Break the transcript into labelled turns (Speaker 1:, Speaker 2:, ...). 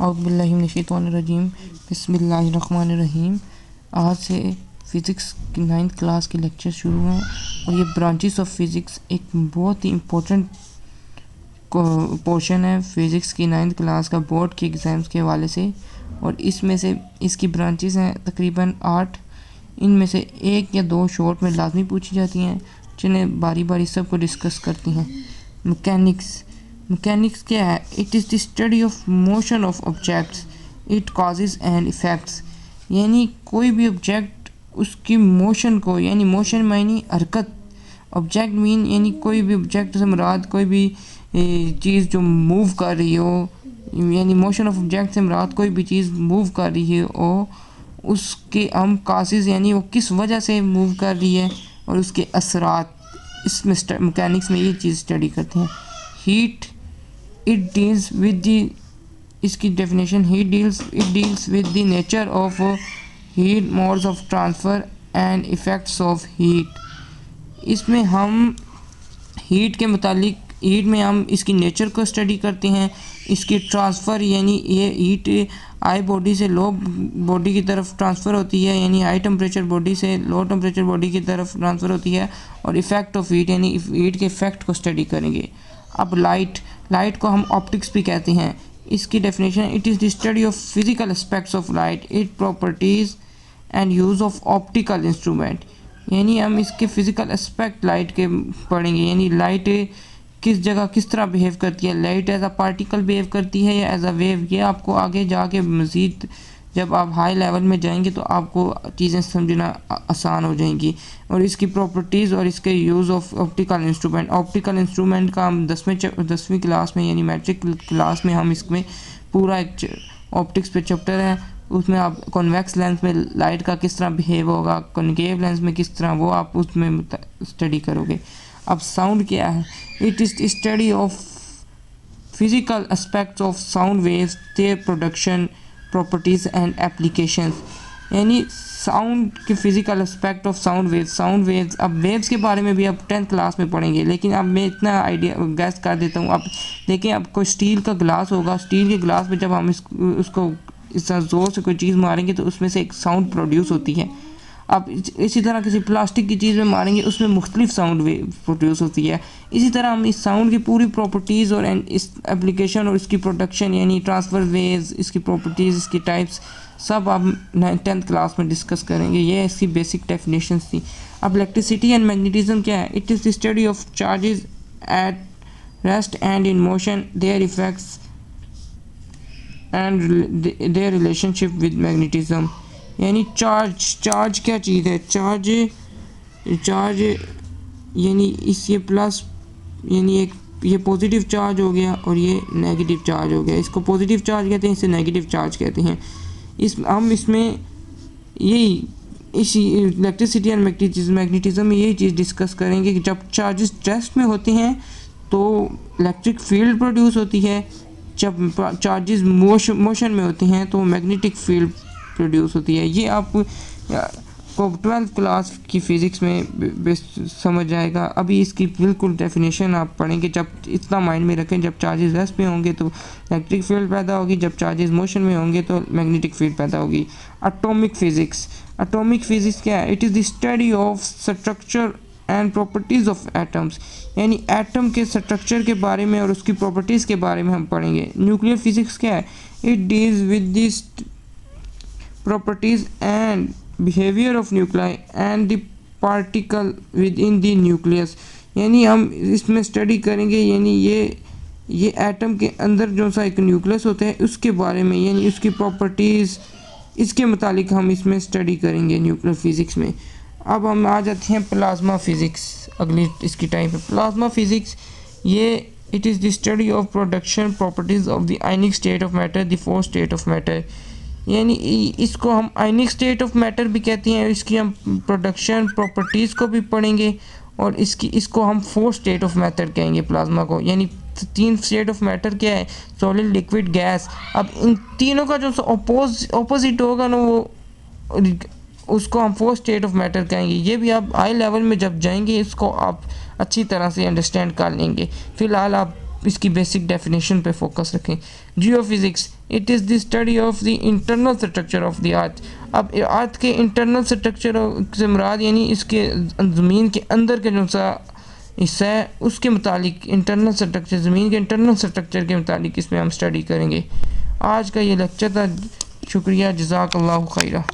Speaker 1: औज़ुबिल्लाहि मिनश्शैतानिर्रजीम बिस्मिल्लाहिर्रहमानिर्रहीम। आज से फ़िज़िक्स की 9th क्लास के लेक्चर शुरू हैं और ये ब्रांचेस ऑफ फ़िज़िक्स एक बहुत ही इम्पोर्टेंट पोर्शन है फ़िज़िक्स की 9th क्लास का बोर्ड के एग्ज़ाम्स के हवाले से। और इसमें से इसकी ब्रांचेस हैं तकरीबन 8। इनमें से 1 या 2 शॉर्ट में लाजमी पूछी जाती हैं, जिन्हें बारी बारी सबको डिस्कस करती हैं। मैकेनिक्स क्या है? It is the study of motion of objects, it causes and effects. यानी कोई भी ऑब्जेक्ट उसकी मोशन को, यानी मोशन मायनी हरकत, ऑब्जेक्ट मीन यानी कोई भी ऑब्जेक्ट से मुराद कोई भी चीज़ जो मूव कर रही हो, यानी मोशन ऑफ ऑब्जेक्ट से मुराद कोई भी चीज़ मूव कर रही है और उसके हम कासेस यानी वो किस वजह से मूव कर रही है और उसके असरात, इसमें मैकेनिक्स में ये चीज़ स्टडी करते हैं। Heat, it deals with the, इसकी definition it deals with the nature of heat, modes of transfer and effects of heat. इसमें हम हीट के मुतालिक, हीट में हम इसकी नेचर को स्टडी करते हैं, इसकी ट्रांसफ़र यानी ये हीट हाई बॉडी से लो बॉडी की तरफ ट्रांसफ़र होती है, यानी हाई टेम्परेचर बॉडी से लो टेम्परेचर बॉडी की तरफ ट्रांसफ़र होती है। और इफ़ेक्ट ऑफ हीट यानी हीट के इफ़ेक्ट को स्टडी करेंगे। अब लाइट को हम ऑप्टिक्स भी कहते हैं। इसकी definition, it is the study of physical aspects of light, it properties and use of optical instrument. यानी हम इसके फ़िज़िकल एस्पेक्ट लाइट के पढ़ेंगे, यानी लाइट किस जगह किस तरह बिहेव करती है, light as a particle behave करती है या एज अ वेव। ये आपको आगे जाके मज़ीद जब आप हाई लेवल में जाएंगे तो आपको चीज़ें समझना आसान हो जाएंगी। और इसकी प्रॉपर्टीज़ और इसके यूज़ ऑफ ऑप्टिकल इंस्ट्रूमेंट का हम 10वीं क्लास में यानी मैट्रिक क्लास में हम इसमें पूरा एक ऑप्टिक्स पे चैप्टर है, उसमें आप कॉन्वेक्स लेंस में लाइट का किस तरह बिहेव होगा, कॉन्केव लेंस में किस तरह, वो आप उसमें स्टडी करोगे। अब साउंड क्या है? It is study of physical aspects of sound waves, their production, properties and applications. यानी साउंड के physical aspect of sound waves. अब वेव्स के बारे में भी अब 10th क्लास में पढ़ेंगे, लेकिन अब मैं इतना आइडिया गैस कर देता हूँ। अब देखिए, अब कोई स्टील का ग्लास होगा, स्टील के ग्लास में जब हम उसको इस तरह ज़ोर से कोई चीज़ मारेंगे तो उसमें से एक साउंड प्रोड्यूस होती है। अब इसी तरह किसी प्लास्टिक की चीज़ में मारेंगे, उसमें मुख्तलिफ साउंड वेव प्रोड्यूस होती है। इसी तरह हम इस साउंड की पूरी प्रॉपर्टीज़ और इस एप्लीकेशन और इसकी प्रोडक्शन यानी ट्रांसफ़र वेव्स, इसकी प्रॉपर्टीज़, इसकी टाइप्स सब आप 10th क्लास में डिस्कस करेंगे। ये इसकी बेसिक डेफिनेशंस थी। अब इलेक्ट्रिसिटी एंड मैग्नेटिज्म क्या है? It is the study of charges at rest and in motion, there effects and their relationship with magnetism. यानी चार्ज क्या चीज़ है? चार्ज यानी ये प्लस, यानी एक ये पॉजिटिव चार्ज हो गया और ये नेगेटिव चार्ज हो गया। इसको पॉजिटिव चार्ज कहते हैं, इसे नेगेटिव चार्ज कहते हैं। हम इसमें यही इसी इलेक्ट्रिसिटी एंड मैग्नेटिज्म में यही चीज़ डिस्कस करेंगे कि जब चार्जेस रेस्ट में होते हैं तो इलेक्ट्रिक फील्ड प्रोड्यूस होती है, जब चार्जेस मोशन में होते हैं तो मैग्नेटिक फील्ड प्रोड्यूस होती है। ये आप को 12th क्लास की फ़िज़िक्स में समझ जाएगा। अभी इसकी बिल्कुल डेफिनेशन आप पढ़ेंगे। जब इतना माइंड में रखें, जब चार्जेस रेस्ट में होंगे तो इलेक्ट्रिक फील्ड पैदा होगी, जब चार्जेस मोशन में होंगे तो मैग्नेटिक फील्ड पैदा होगी। एटॉमिक फ़िज़िक्स क्या है? It is the study of structure and properties of atoms. यानी एटम के स्ट्रक्चर के बारे में और उसकी प्रॉपर्टीज़ के बारे में हम पढ़ेंगे। न्यूक्लियर फिज़िक्स क्या है? It deals with this properties and behavior of nuclei and the particle within the nucleus। यानी हम इसमें स्टडी करेंगे, यानी ये एटम के अंदर जो सा एक न्यूक्लियस होता है उसके बारे में, यानी उसकी प्रॉपर्टीज़, इसके मुतालिक हम इसमें स्टडी करेंगे न्यूक्लियर फिज़िक्स में। अब हम आ जाते हैं प्लाज्मा फ़िज़िक्स, अगली इसकी टाइप है प्लाज्मा फ़िज़िक्स। ये it is the study of production, properties of the ionic state of matter, the four state of matter. यानी इसको हम आयनिक स्टेट ऑफ मैटर भी कहते हैं। इसकी हम प्रोडक्शन, प्रॉपर्टीज़ को भी पढ़ेंगे और इसको हम 4 स्टेट ऑफ मैटर कहेंगे प्लाज्मा को। यानी 3 स्टेट ऑफ मैटर क्या है? Solid, liquid, gas. अब इन तीनों का जो ऑपोजिट होगा ना, वो उसको हम 4 स्टेट ऑफ मैटर कहेंगे। ये भी आप हाई लेवल में जब जाएंगे इसको आप अच्छी तरह से अंडरस्टैंड कर लेंगे। फ़िलहाल आप इसकी बेसिक डेफिनेशन पे फोकस रखें। Geophysics it is the study of the internal structure of the earth. अब अर्थ के इंटरनल स्ट्रक्चर से मुराद यानी इसके ज़मीन के अंदर का जो सा हिस्सा है उसके मुतालिक इंटरनल स्ट्रक्चर, ज़मीन के इंटरनल स्ट्रक्चर के मुतालिक इसमें हम स्टडी करेंगे। आज का ये लेक्चर था। शुक्रिया, जज़ाकल्लाहु खैरा।